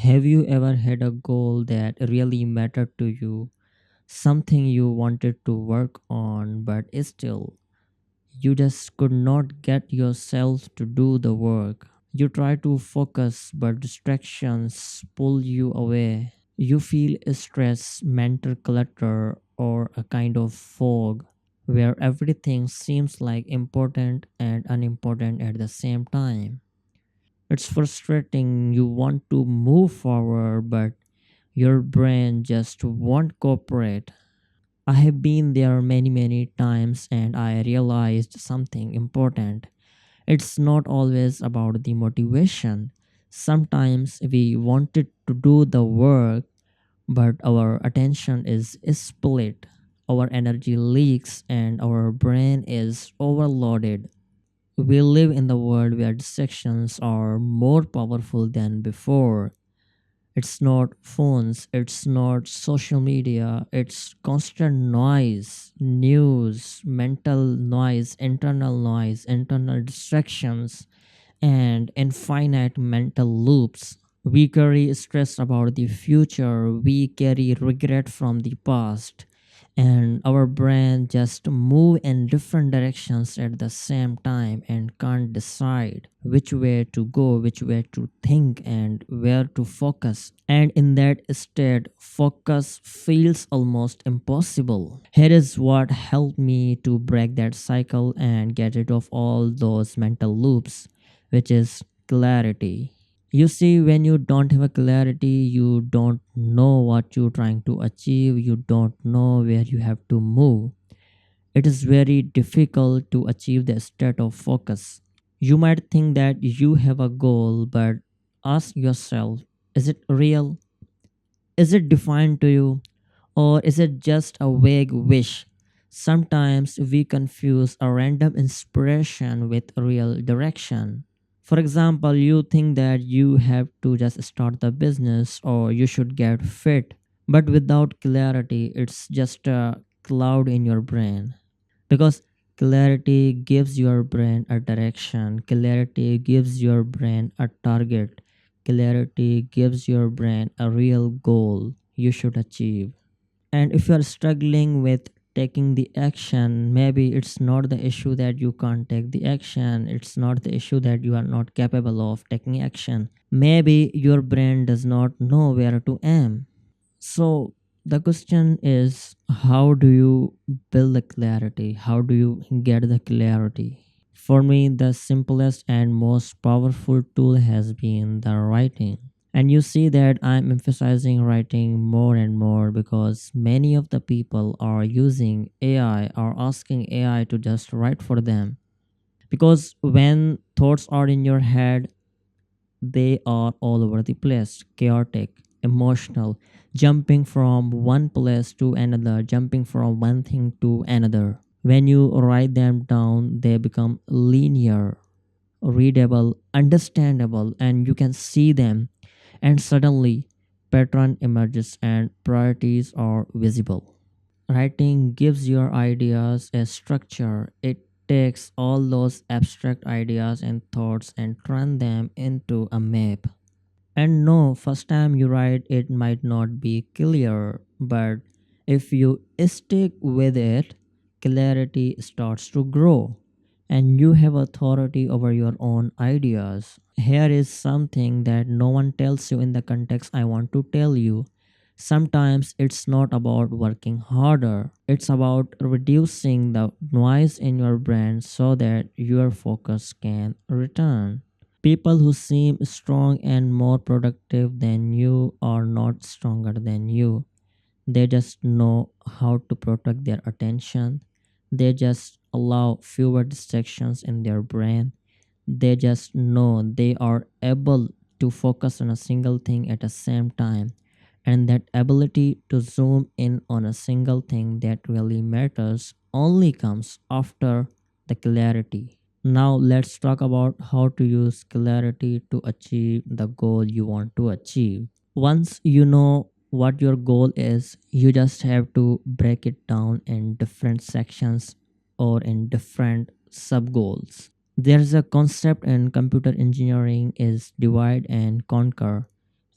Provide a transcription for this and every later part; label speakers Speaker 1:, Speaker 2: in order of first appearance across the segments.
Speaker 1: Have you ever had a goal that really mattered to you? Something you wanted to work on, but still, you just could not get yourself to do the work. You try to focus, but distractions pull you away. You feel stress, mental clutter, or a kind of fog where everything seems like important and unimportant at the same time. It's frustrating. You want to move forward, but your brain just won't cooperate. I have been there many, many times and I realized something important. It's not always about the motivation. Sometimes we wanted to do the work, but our attention is split. Our energy leaks and our brain is overloaded. We live in the world where distractions are more powerful than before. It's not phones, it's not social media, it's constant noise, news, mental noise, internal distractions, and infinite mental loops. We carry stress about the future, we carry regret from the past, and our brain just move in different directions at the same time and can't decide which way to go, which way to think, and where to focus. And in that state, focus feels almost impossible. Here is what helped me to break that cycle and get rid of all those mental loops, which is clarity. You see, when you don't have a clarity, you don't know what you're trying to achieve, you don't know where you have to move. It is very difficult to achieve the state of focus. You might think that you have a goal, but ask yourself, is it real? Is it defined to you? Or is it just a vague wish? Sometimes we confuse a random inspiration with real direction. For example, you think that you have to just start the business or you should get fit, but without clarity, it's just a cloud in your brain. Because clarity gives your brain a direction, clarity gives your brain a target, clarity gives your brain a real goal you should achieve. And if you are struggling with taking the action, maybe it's not the issue that you can't take the action, it's not the issue that you are not capable of taking action. Maybe your brain does not know where to aim. So the question is, how do you build the clarity? How do you get the clarity? For me, the simplest and most powerful tool has been the writing. And you see that I'm emphasizing writing more and more because many of the people are using AI or asking AI to just write for them. Because when thoughts are in your head, they are all over the place, chaotic, emotional, jumping from one place to another, jumping from one thing to another. When you write them down, they become linear, readable, understandable, and you can see them. And suddenly, pattern emerges and priorities are visible. Writing gives your ideas a structure. It takes all those abstract ideas and thoughts and turn them into a map. And no, first time you write it might not be clear, but if you stick with it, clarity starts to grow and you have authority over your own ideas. Here is something that no one tells you in the context I want to tell you. Sometimes it's not about working harder, it's about reducing the noise in your brain so that your focus can return. People who seem strong and more productive than you are not stronger than you. They just know how to protect their attention. They just allow fewer distractions in their brain. They just know they are able to focus on a single thing at the same time. And that ability to zoom in on a single thing that really matters only comes after the clarity. Now, let's talk about how to use clarity to achieve the goal you want to achieve. Once you know what your goal is, you just have to break it down in different sections or in different sub goals. There's a concept in computer engineering is divide and conquer.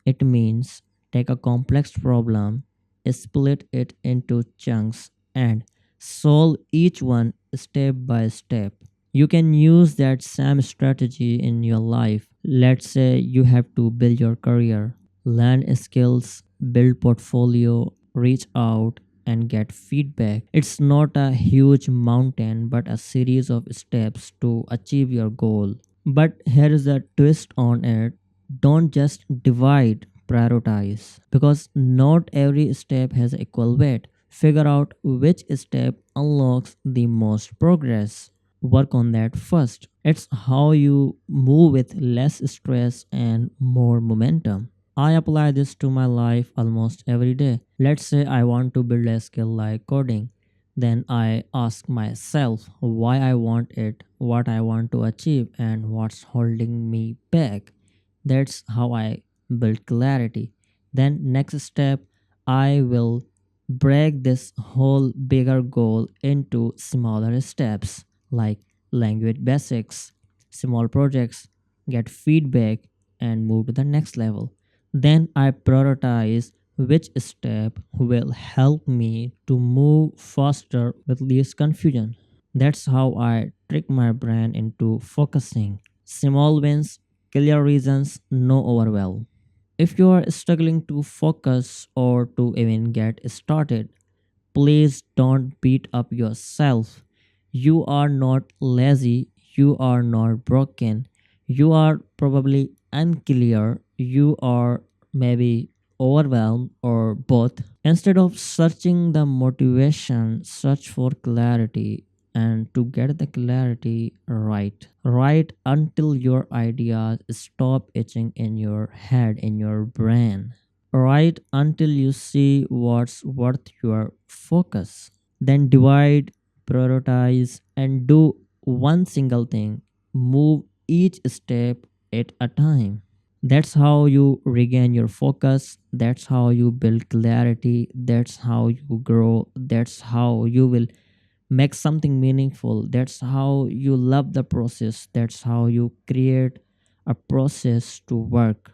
Speaker 1: It means take a complex problem, split it into chunks, and solve each one step by step. You can use that same strategy in your life. Let's say you have to build your career, learn skills, build portfolio, reach out and get feedback. It's not a huge mountain but a series of steps to achieve your goal. But here is a twist on it. Don't just divide, prioritize because not every step has equal weight. Figure out which step unlocks the most progress. Work on that first. It's how you move with less stress and more momentum. I apply this to my life almost every day. Let's say I want to build a skill like coding. Then I ask myself why I want it, what I want to achieve, and what's holding me back. That's how I build clarity. Then, next step, I will break this whole bigger goal into smaller steps like language basics, small projects, get feedback, and move to the next level. Then I prioritize which step will help me to move faster with least confusion. That's how I trick my brain into focusing. Small wins, clear reasons, no overwhelm. If you are struggling to focus or to even get started, please don't beat up yourself. You are not lazy, you are not broken, you are probably unclear, you are maybe overwhelmed or both. Instead of searching the motivation, search for clarity. And to get the clarity right, write until your ideas stop itching in your head, in your brain. Write until you see what's worth your focus. Then divide, prioritize, and do one single thing. Move each step at a time. That's how you regain your focus. That's how you build clarity. That's how you grow. That's how you will make something meaningful. That's how you love the process. That's how you create a process to work.